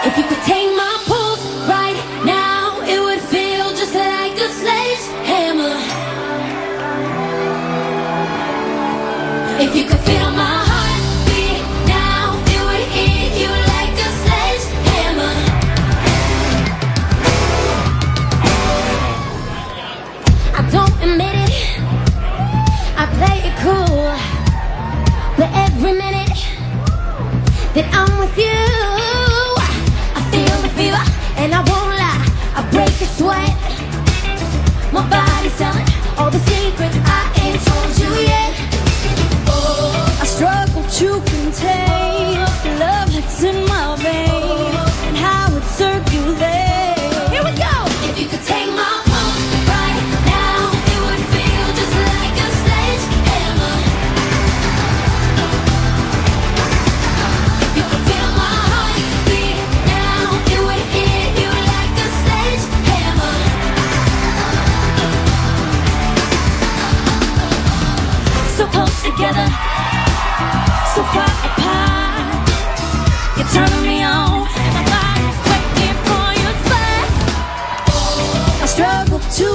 If you could take my pulse right now, it would feel just like a sledgehammer. If you could feel my heartbeat now, it would hit you like a sledgehammer. I don't admit it, I play it cool, but every minute that I'm with you, I feel the fever, and I won't lie, I break a sweat. My body's telling all the secrets I ain't told you yet. I struggle to contain the love that's in my veins and how it circulates. Here we go! If you could take my pulse right now, it would feel just like a sledgehammer. If you could feel my heartbeat now, it would hit you like a sledgehammer. So close together, so far apart. You're turning me on, and my body's waiting for your spark. I struggle to